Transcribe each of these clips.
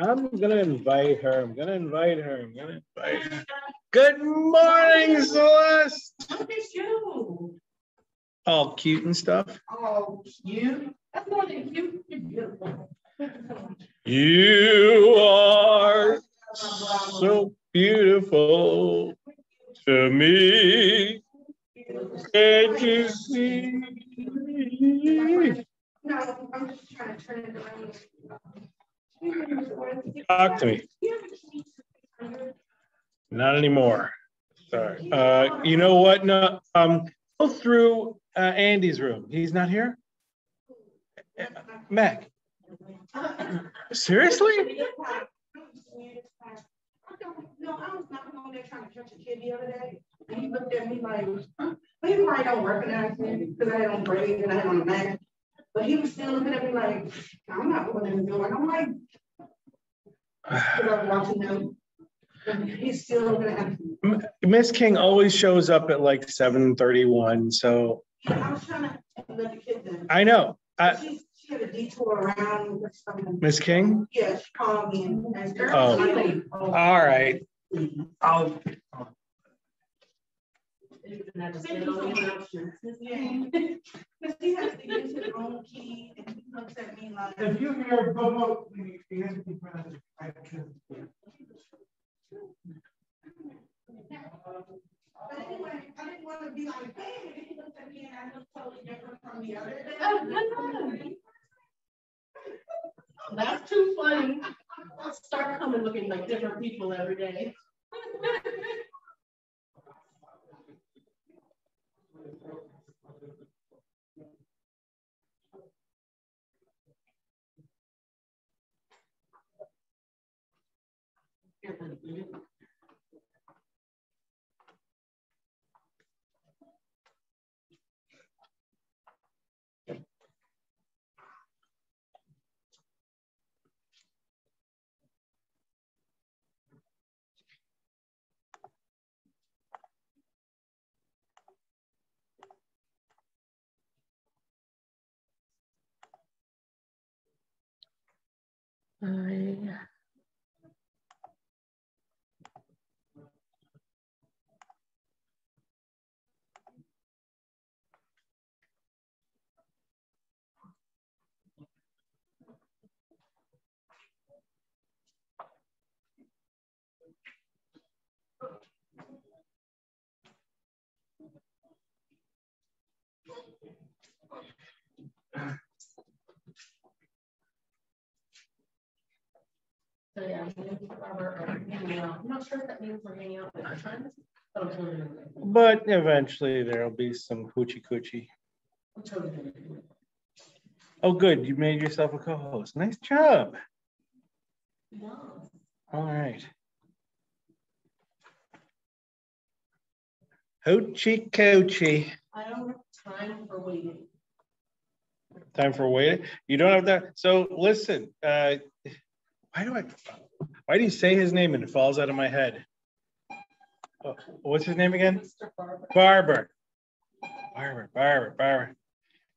I'm gonna invite her. I'm gonna invite her. Good morning, Celeste. Look at you. All cute and stuff. Oh, cute. That's more than cute. You're beautiful. You are so beautiful to me. Can't you see? No, I'm just trying to turn it around. Talk to me. Not anymore. Sorry. You know what? No. Go through Andy's room. He's not here. Mac. Seriously? No, I was knocking on there trying to catch a kid the other day, and he looked at me like, maybe I don't recognize me because I had on braids and I had on a mask. But he was still looking at me like, I'm not going in the door. And I'm like, because I was watching him. And he's still looking at me. Miss King always shows up at like 7:31. So yeah, I was trying to let the kids in. I know. She had a detour around or something. Miss King? Yeah, she called me and asked her. Oh, all right. I'll. Because he has to use his own key and he looks at me like. If you hear Bobo, he has to be present. But anyway, I didn't want to be like, hey, he looked at me and I looked totally different from the other day. That's too funny. I'll start coming looking like different people every day. So yeah, I'm not sure if that means we're hanging out with friends, but I'm totally gonna do it. But eventually there'll be some coochie coochie. I'm totally gonna do it. Oh, good. You made yourself a co-host. Nice job. Yeah. All right. Hoochie coochie. I don't have time for waiting. Time for waiting. You don't have that. So listen, why do you say his name and it falls out of my head? Oh, what's his name again? Mr. Barber. Barber.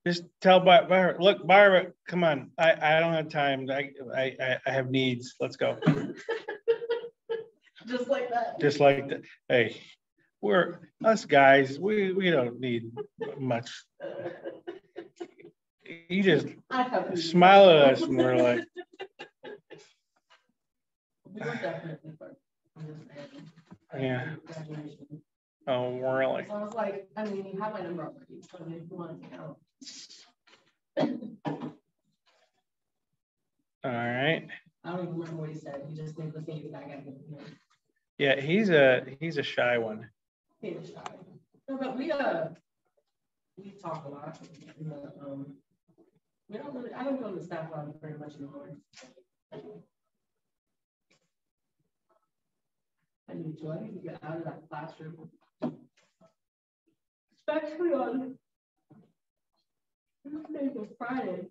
Just tell Barbara, look, Barbara, come on. I don't have time. I have needs. Let's go. Just like that. Just like that. Hey, we're us guys. We don't need much. You just smile at us and we're like. We were definitely first. Yeah. Oh, really? So I was like, I mean, you have my number already, so if you want to know. All right. I don't even remember what he said. He just made the face that I got him. Yeah, he's a shy one. He's shy. No, but we talk a lot. We don't really. I don't go to the staff lab very much anymore. I need to get out of that classroom. Especially on Tuesdays and Fridays.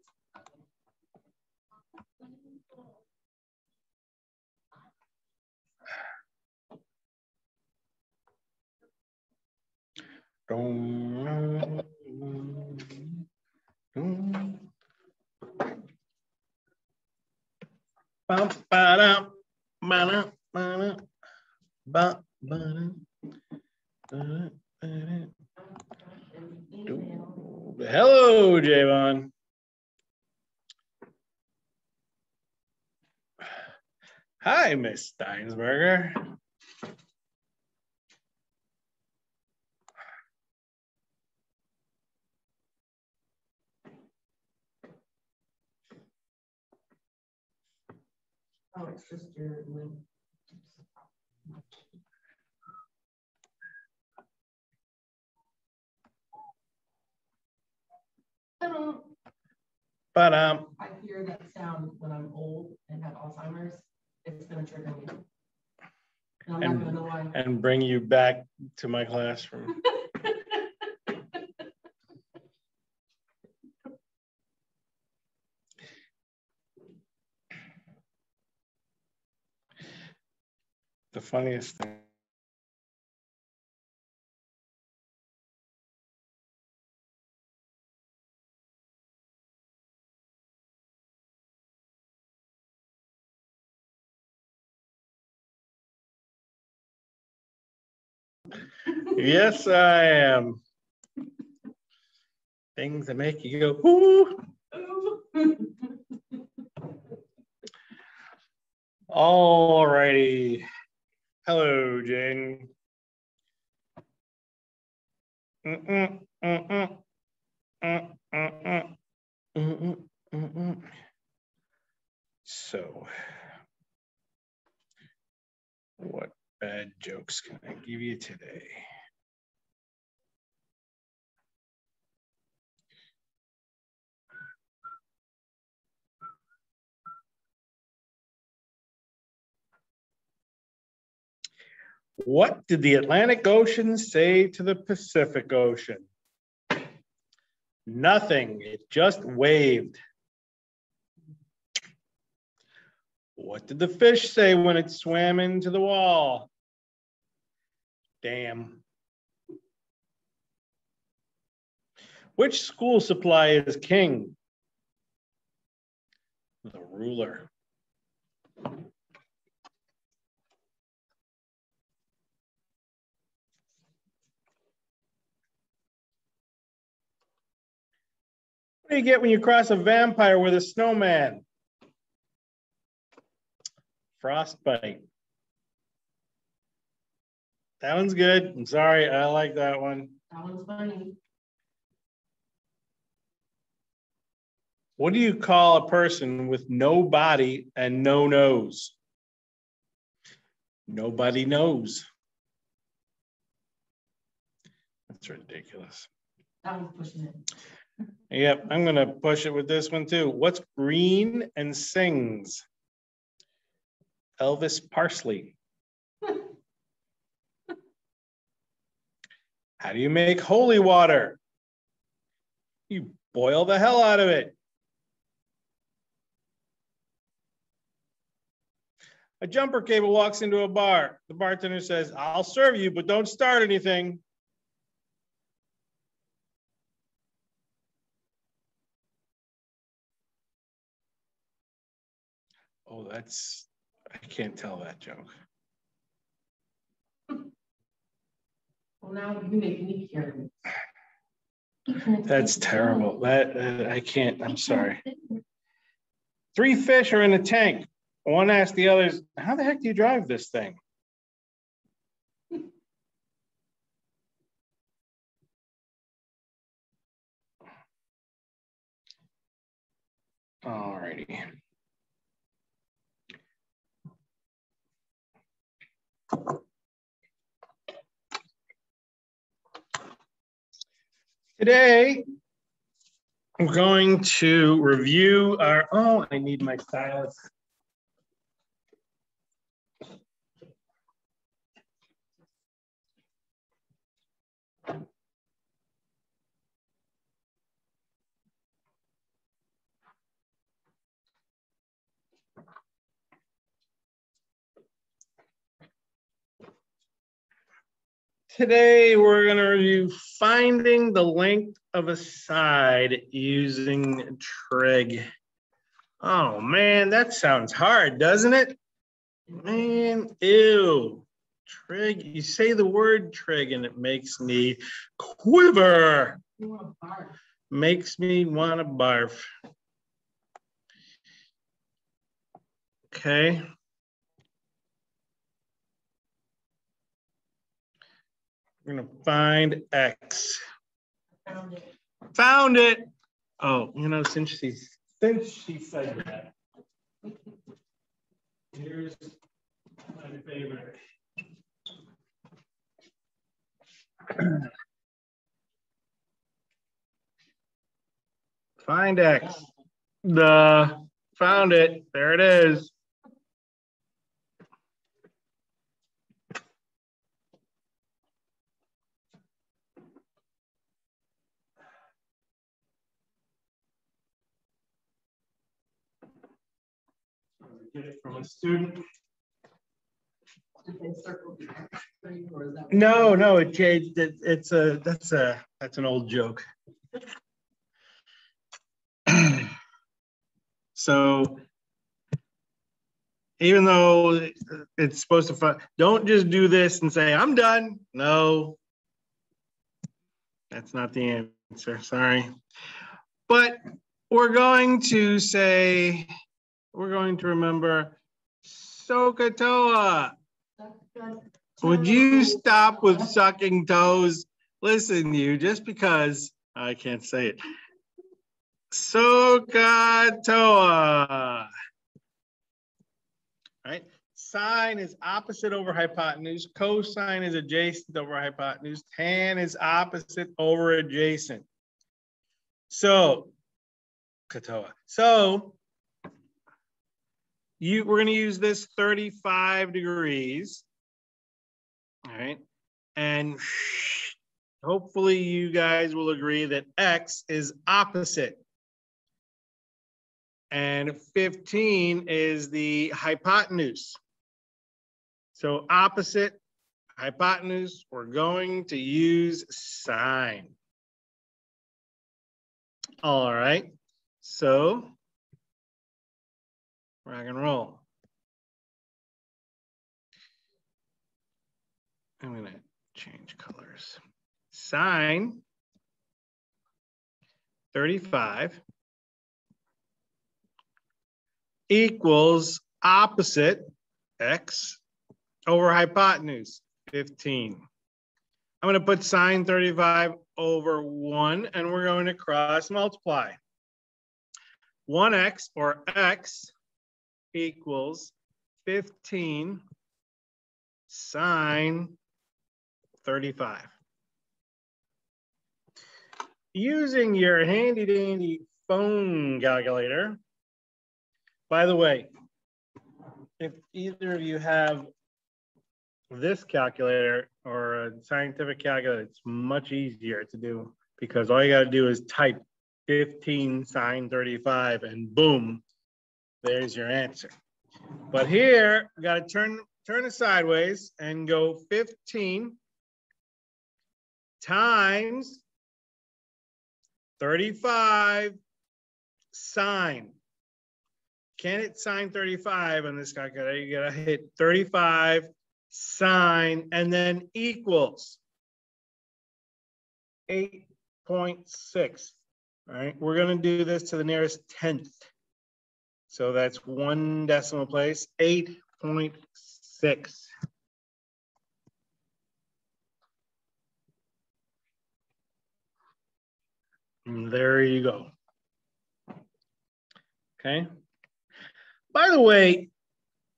Hello, Javon. Hi, Miss Steinsberger. Oh, it's just your link. But I hear that sound when I'm old and have Alzheimer's. It's gonna trigger me. And I'm not gonna know why. and bring you back to my classroom. The funniest thing. Yes, I am. Things that make you go, ooh. All righty. Hello, Jane. So, what bad jokes can I give you today? What did the Atlantic Ocean say to the Pacific Ocean? Nothing. It just waved. What did the fish say when it swam into the wall? Damn. Which school supply is king? The ruler. What do you get when you cross a vampire with a snowman? Frostbite. That one's good. I'm sorry. I like that one. That one's funny. What do you call a person with no body and no nose? Nobody knows. That's ridiculous. That one's pushing it. Yep, I'm going to push it with this one too. What's green and sings? Elvis Parsley. How do you make holy water? You boil the hell out of it. A jumper cable walks into a bar. The bartender says, I'll serve you, but don't start anything. Oh, I can't tell that joke. Well, now you make me curious. That's terrible. I can't, I'm sorry. 3 fish are in a tank. One asked the others, how the heck do you drive this thing? All righty. Today, I'm going to review I need my stylus. Today, we're going to review finding the length of a side using Trig. Oh man, that sounds hard, doesn't it? Man, ew. Trig, you say the word trig and it makes me quiver. You want to barf. Makes me want to barf. Okay. We're gonna find X. Found it. Found it. Oh, you know, since she said that, here's my favorite. Find X. Found it. There it is. Get it from a student. Did they circle the X thing, or is that? No, it changed. That's an old joke. So even though it's supposed to find, don't just do this and say, I'm done. No, that's not the answer. Sorry. But we're going to remember Sohcahtoa. Would you stop with sucking toes? Listen, you, just because I can't say it. Sohcahtoa. Right? Sine is opposite over hypotenuse. Cosine is adjacent over hypotenuse. Tan is opposite over adjacent. Sohcahtoa. So we're going to use this 35 degrees. All right. And hopefully you guys will agree that X is opposite. And 15 is the hypotenuse. So opposite, hypotenuse, we're going to use sine. All right. So rock and roll. I'm going to change colors. Sine 35 equals opposite X over hypotenuse 15. I'm going to put sine 35 over 1 and we're going to cross multiply. 1x or x equals 15 sine 35. Using your handy dandy phone calculator. By the way, if either of you have this calculator or a scientific calculator, it's much easier to do because all you got to do is type 15 sine 35 and boom, there's your answer. But here, we got to turn it sideways and go 15 times 35 sine. Can't hit sine 35 on this calculator. You got to hit 35 sine and then equals 8.6. All right, we're going to do this to the nearest tenth. So that's one decimal place, 8.6. And there you go. Okay. By the way,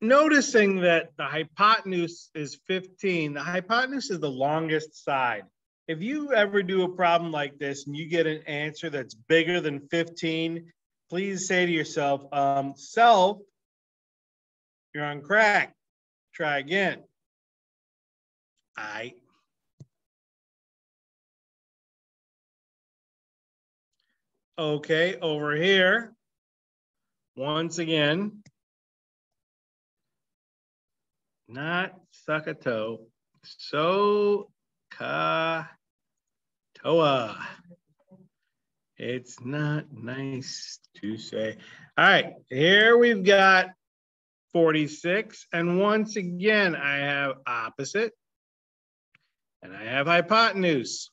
noticing that the hypotenuse is 15, the hypotenuse is the longest side. If you ever do a problem like this and you get an answer that's bigger than 15, please say to yourself, self, you're on crack. Try again. Okay, over here, once again, not Sohcahtoa, Sohcahtoa. It's not nice to say. All right, here we've got 46. And once again, I have opposite and I have hypotenuse.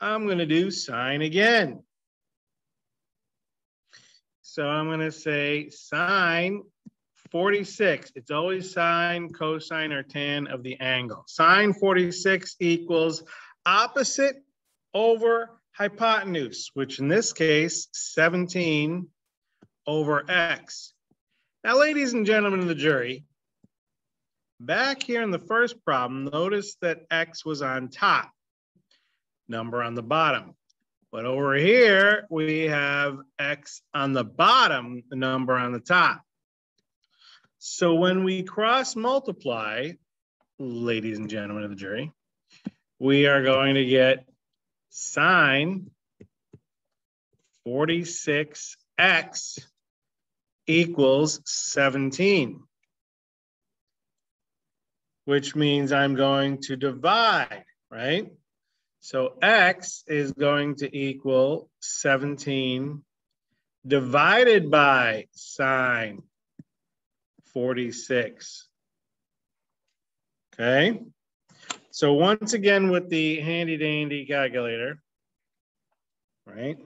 I'm going to do sine again. So I'm going to say sine 46. It's always sine, cosine, or tan of the angle. Sine 46 equals opposite over hypotenuse, which in this case, 17 over x. Now, ladies and gentlemen of the jury, back here in the first problem, notice that x was on top, number on the bottom. But over here, we have x on the bottom, the number on the top. So when we cross multiply, ladies and gentlemen of the jury, we are going to get sine 46x equals 17, which means I'm going to divide, right? So x is going to equal 17 divided by sine 46. Okay. So once again with the handy dandy calculator, right?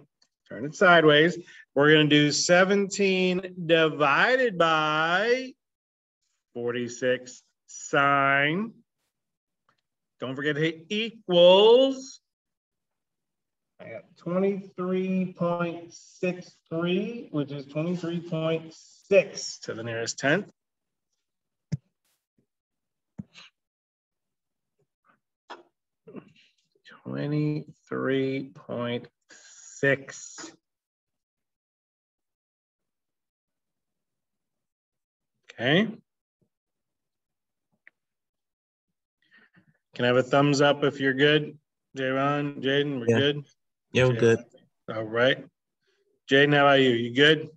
Turn it sideways. We're going to do 17 divided by 46 sine. Don't forget to hit equals. I got 23.63, which is 23.6 to the nearest tenth. $23.6. Okay. Can I have a thumbs up if you're good? Jayron, Jaden, we're good? Yeah, we're good. All right. Jaden, how about you? You good?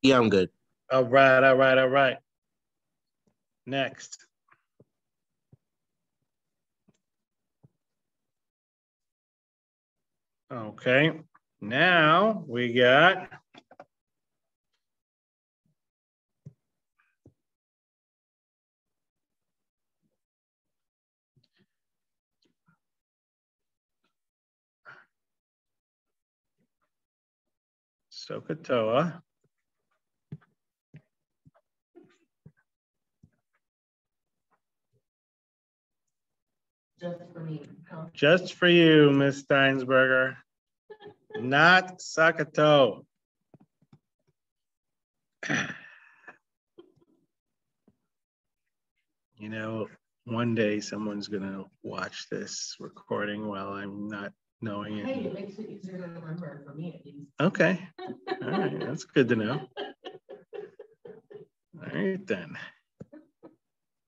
Yeah, I'm good. All right, all right, all right. Next. Okay, now we got Sohcahtoa. Just for me. Huh? Just for you, Miss Steinsberger. Not Sohcahtoa. You know, one day someone's gonna watch this recording while I'm not knowing it. Hey, it makes it easier to remember for me at least. Okay. All right, that's good to know. All right then.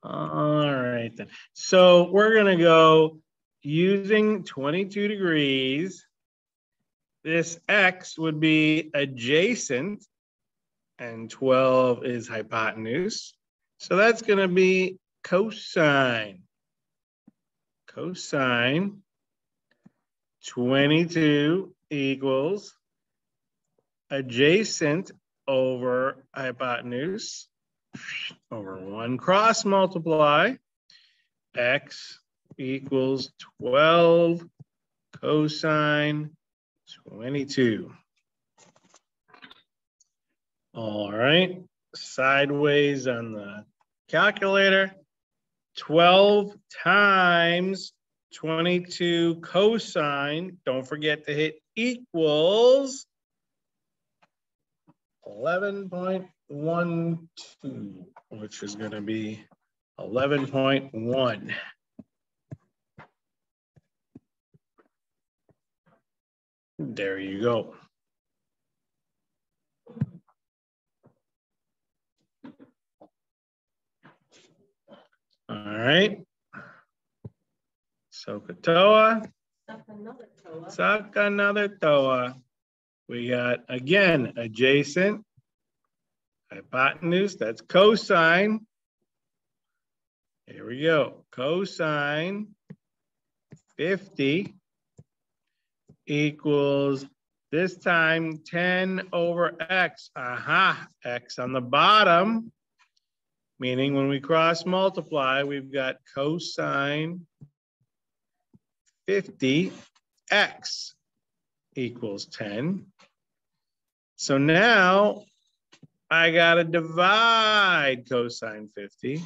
All right then. So we're gonna go using 22 degrees. This x would be adjacent and 12 is hypotenuse. So that's gonna be cosine. Cosine 22 equals adjacent over hypotenuse over 1 cross multiply, x equals 12 cosine 22. All right, sideways on the calculator, 12 times 22 cosine, don't forget to hit equals 11.12, which is going to be 11.1. There you go. All right. Sohcahtoa. Sohcahtoa. We got, again, adjacent, hypotenuse, that's cosine. Here we go, cosine 50 equals this time 10 over x. Aha, x on the bottom, meaning when we cross multiply, we've got cosine 50x equals 10. So now I got to divide cosine 50.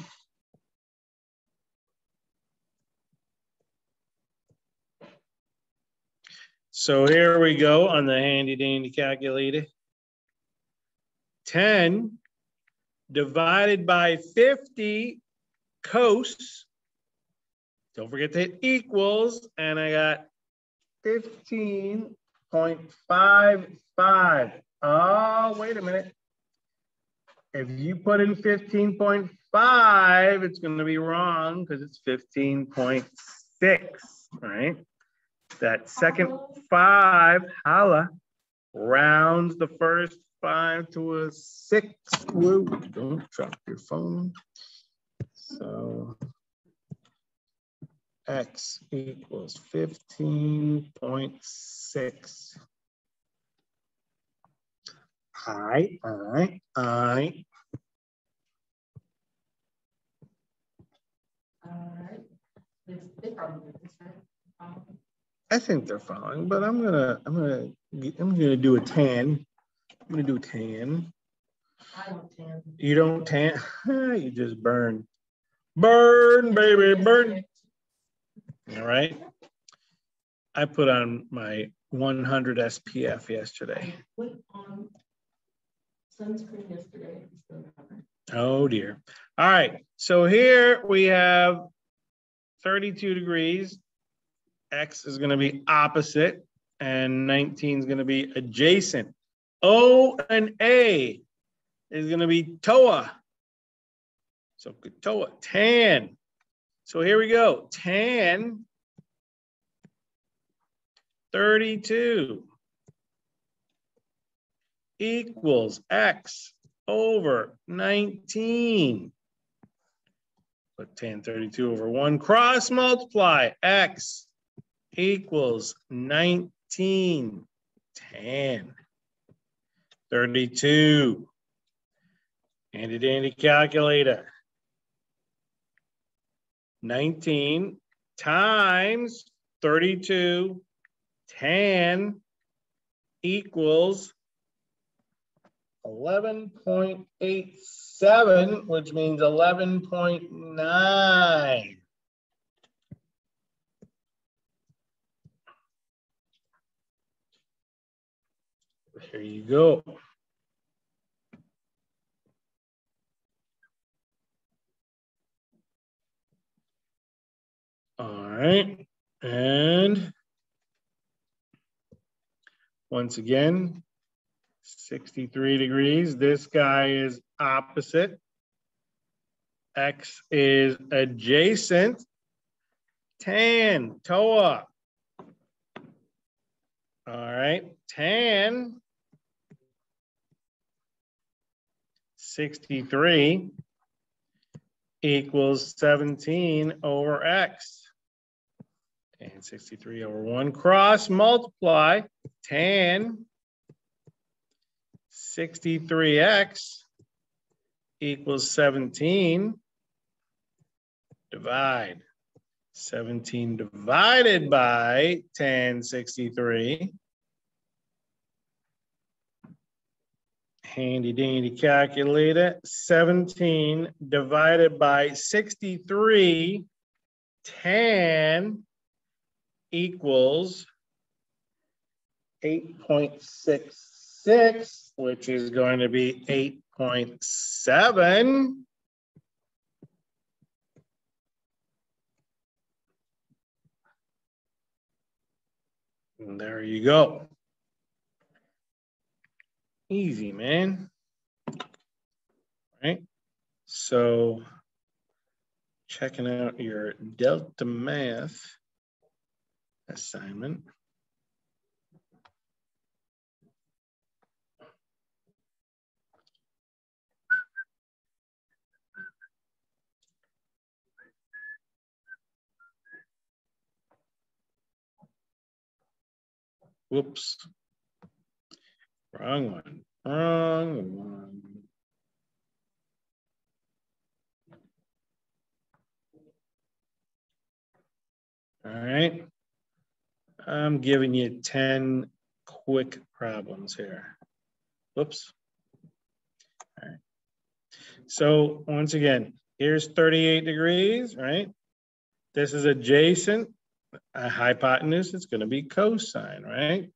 So here we go on the handy dandy calculator. 10 divided by 50 cos. Don't forget to hit equals, and I got 15.55. Oh, wait a minute. If you put in 15.5, it's going to be wrong because it's 15.6, right? That second 5, holla, rounds the first 5 to a 6. Whoa, don't drop your phone. So x equals 15.6. All right. All right. They probably did this, right? I think they're following, but I'm gonna do a tan. I'm gonna do a tan. I don't tan. You don't tan? You just burn. Burn, baby, burn. All right. I put on my 100 SPF yesterday. I put on sunscreen yesterday. Oh dear. All right. So here we have 32 degrees. X is going to be opposite and 19 is going to be adjacent. O and A is going to be Toa. So Sohcahtoa, tan. So here we go. Tan 32 equals X over 19. Put tan 32 over 1. Cross multiply. X equals 19 tan 32. Handy dandy calculator. 19 times 32 tan equals 11.87, which means 11.9. There you go. All right. And once again, 63 degrees. This guy is opposite. X is adjacent. Tan, Toa. All right. Tan 63 equals 17 over X. Tan 63 over 1. Cross multiply. Tan 63x equals 17. Divide. 17 divided by tan 63. Handy dandy calculator. 17 divided by 63 tan equals 8.66, which is going to be 8.7. And there you go. Easy, man. All right. So checking out your Delta Math assignment. Whoops. Wrong one. Wrong one. All right. I'm giving you 10 quick problems here. Whoops. All right. So once again, here's 38 degrees, right? This is adjacent, a hypotenuse, it's going to be cosine, right?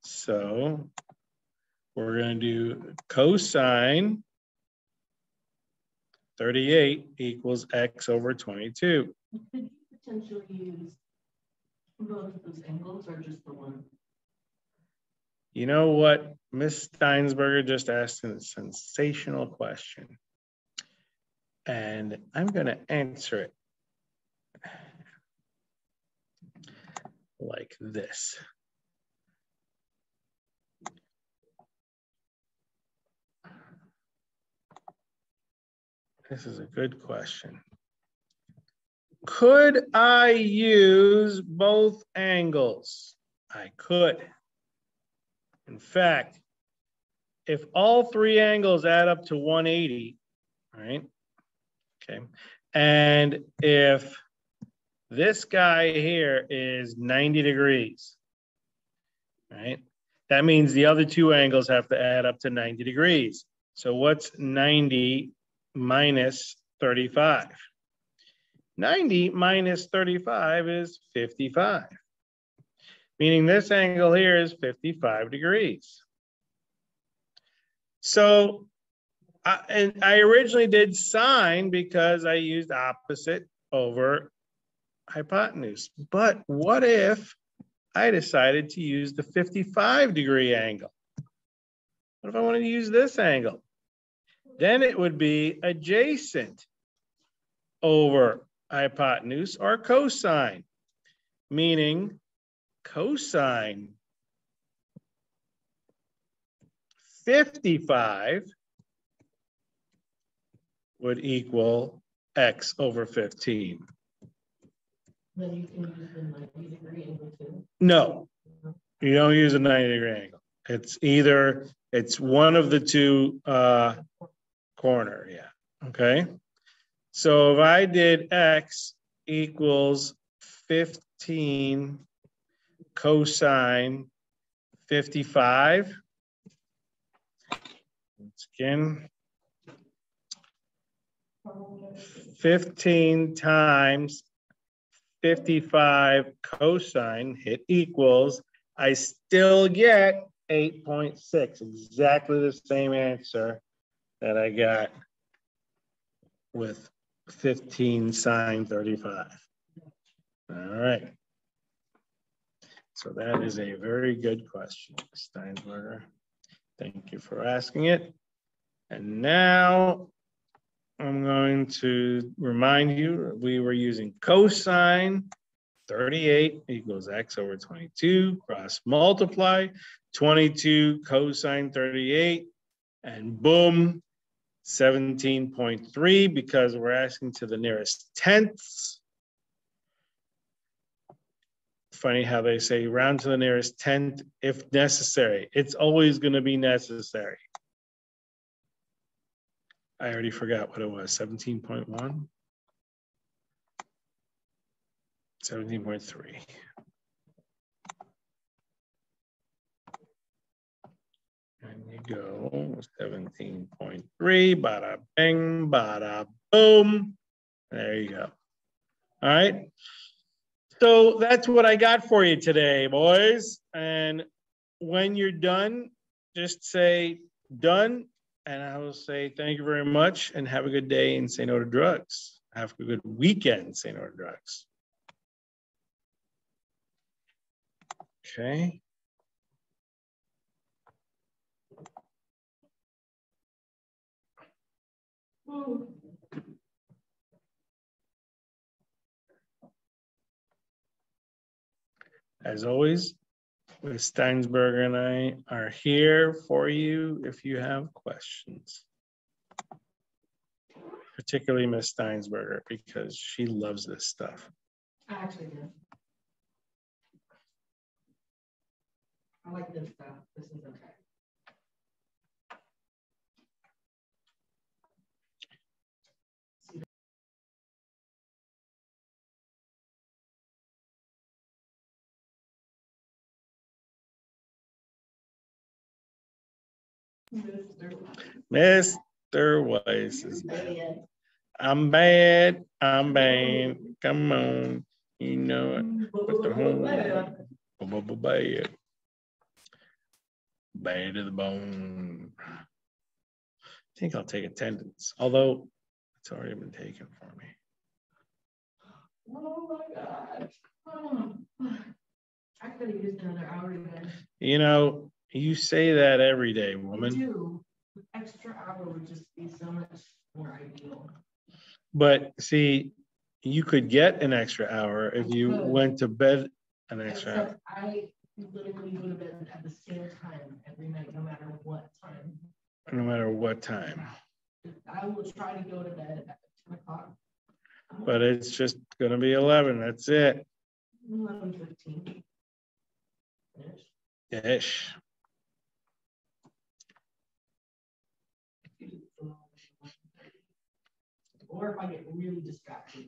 So we're going to do cosine 38 equals x over 22. Could you potentially use both of those angles or just the one? You know what? Miss Steinsberger just asked a sensational question. And I'm going to answer it like this. This is a good question. Could I use both angles? I could. In fact, if all three angles add up to 180, right? Okay. And if this guy here is 90 degrees, right? That means the other two angles have to add up to 90 degrees. So what's 90 minus 35? 90 minus 35 is 55. Meaning this angle here is 55 degrees. So, and I originally did sine because I used opposite over hypotenuse. But what if I decided to use the 55-degree angle? What if I wanted to use this angle? Then it would be adjacent over hypotenuse or cosine, meaning cosine 55 would equal x over 15. Then you can use the 90-degree angle too. No, you don't use a 90-degree angle. It's either, it's one of the two corner, yeah, okay? So if I did x equals 15 cosine 55, once again, 15 times 55 cosine hit equals, I still get 8.6, exactly the same answer that I got with 15 sine 35. All right. So that is a very good question, Steinsberger. Thank you for asking it. And now I'm going to remind you, we were using cosine 38 equals x over 22, cross multiply, 22 cosine 38, and boom, 17.3, because we're asking to the nearest tenths. Funny how they say round to the nearest tenth if necessary. It's always going to be necessary. I already forgot what it was, 17.1? 17.3. And you go 17.3, bada bing, bada boom. There you go. All right. So that's what I got for you today, boys. And when you're done, just say done. And I will say thank you very much and have a good day and say no to drugs. Have a good weekend, say no to drugs. Okay. As always, Ms. Steinsberger and I are here for you if you have questions. Particularly Ms. Steinsberger, because she loves this stuff. I actually do. I like this stuff. This is okay. Mr. Weiss is bad. I'm bad. I'm bad. Come on. You know it. Mr. Holmes. Bad. Bad to the bone. I think I'll take attendance, although it's already been taken for me. Oh my God. Oh. I could have used another hour today. You know, you say that every day, woman. I do. Extra hour would just be so much more ideal. But see, you could get an extra hour if you went to bed an extra hour. I literally go to bed at the same time every night, no matter what time. No matter what time. I will try to go to bed at 10 o'clock. But it's just going to be 11. That's it. 11:15. Ish. Or if I get really distracted.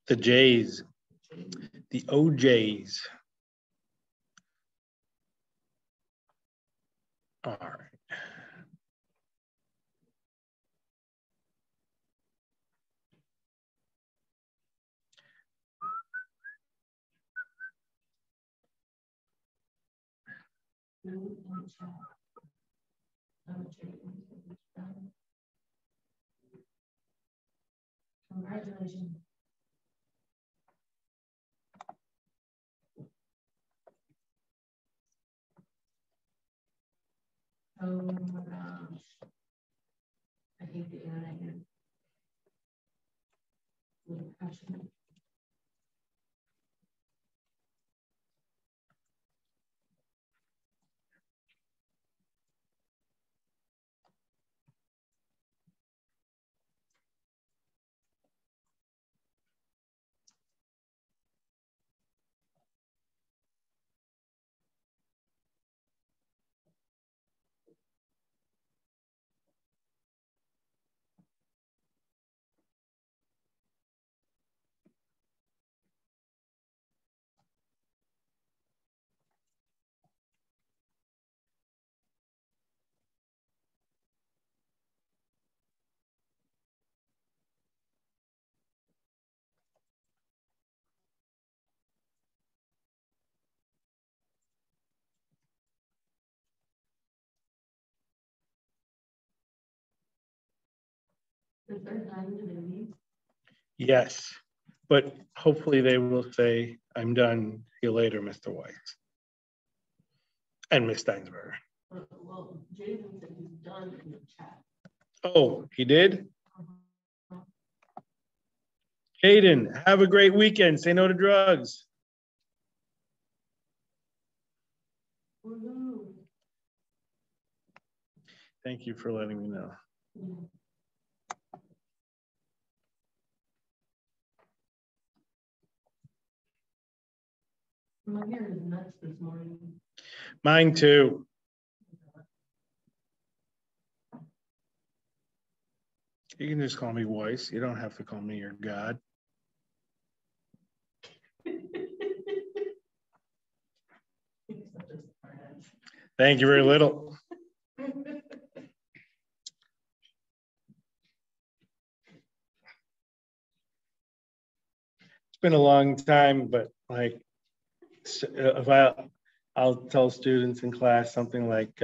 The J's, the OJs. All right. Congratulations. Oh my gosh. I hate the internet here. Little passionate. Is there time to leave? Yes, but hopefully they will say, I'm done. See you later, Mr. Weiss. And Miss Steinsberger. Well, Jason said he's done in the chat. Oh, he did? Hayden, have a great weekend. Say no to drugs. Thank you for letting me know. My hair is nuts this morning. Mine too. You can just call me Weiss. You don't have to call me your God. Thank you very little. It's been a long time, but like, if I'll tell students in class something like,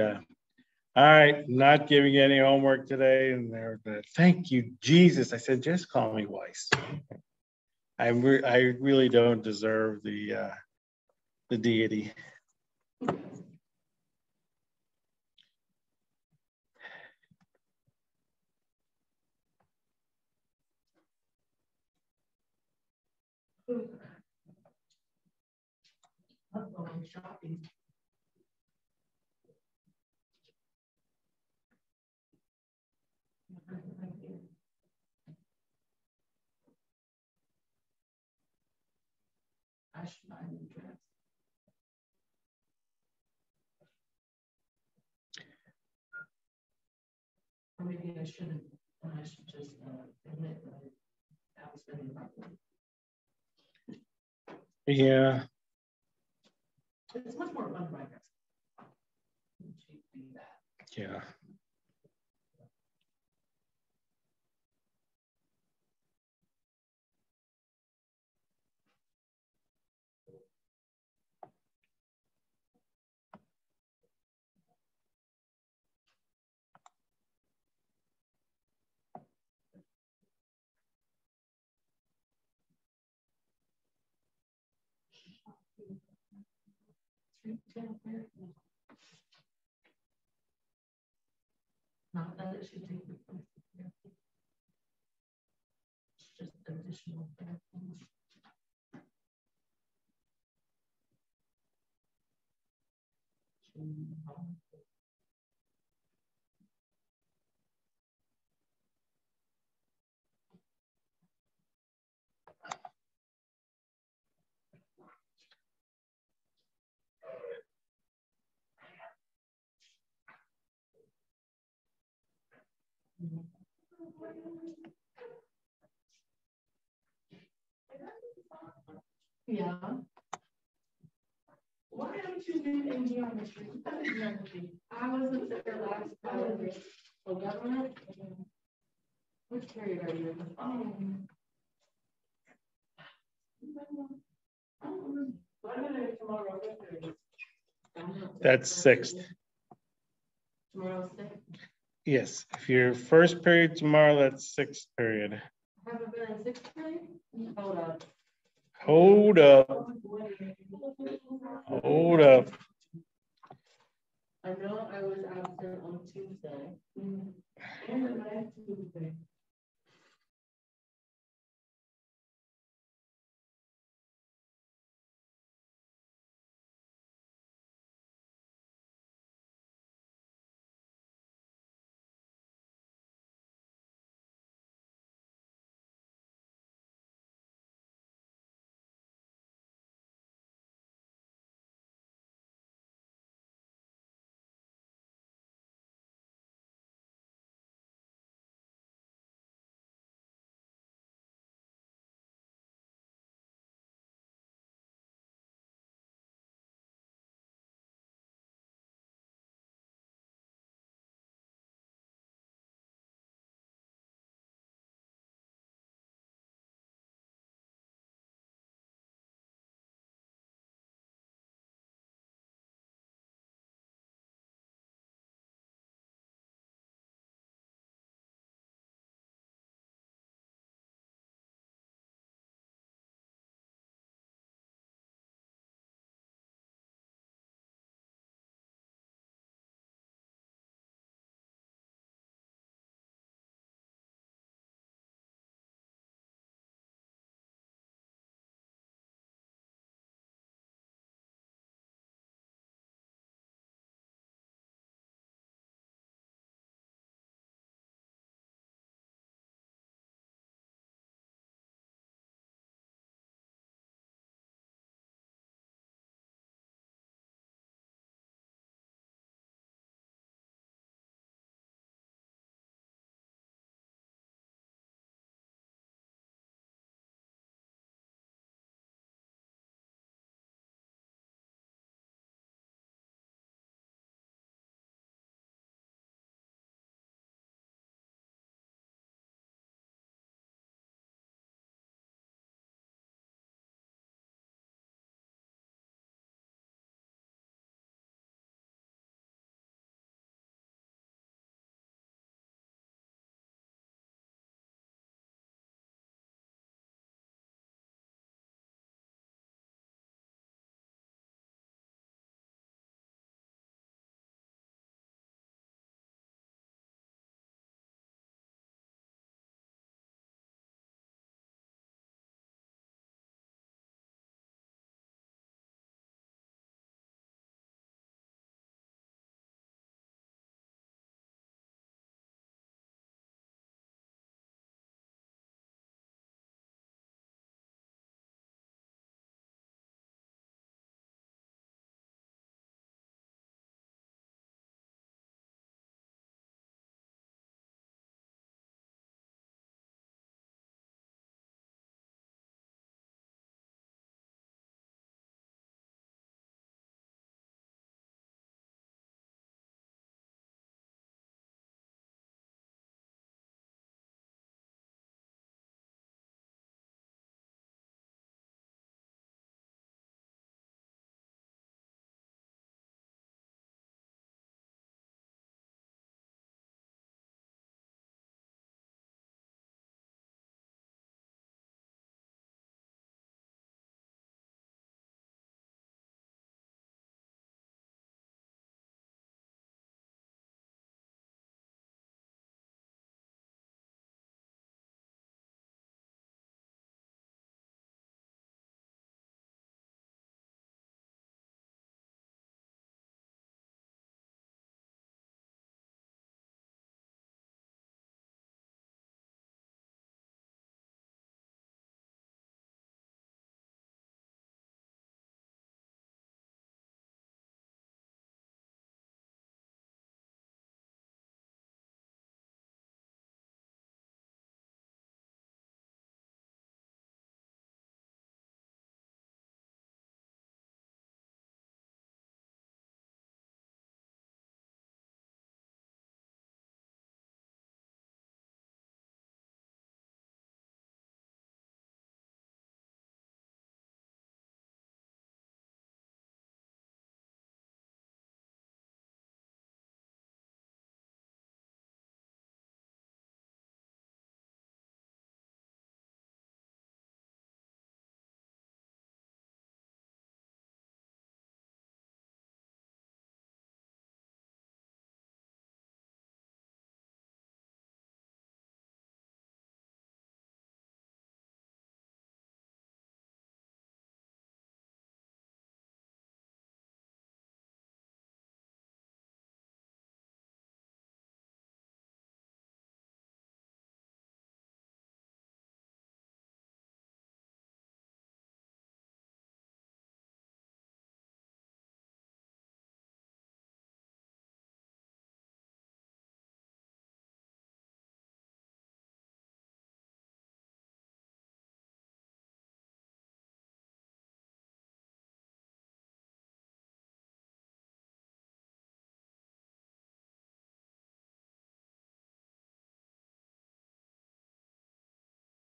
All right, not giving you any homework today, and they're thank you, Jesus. I said, just call me Weiss. I really don't deserve the deity. I'm going shopping. I should buy a new dress. Or maybe I shouldn't, and I should just admit that I was spending properly. Yeah. It's much more fun to buy dresses. Yeah. Not that it should take the place of therapy. It's just additional therapy. Yeah. Why haven't you been in geometry? I wasn't there last time. For government? Which period are you in? That's sixth. Tomorrow's sixth. Yes. If your first period tomorrow, that's sixth period. Haven't been in sixth period? Hold up. Hold up. Hold up. I know I was absent on Tuesday. And last Tuesday.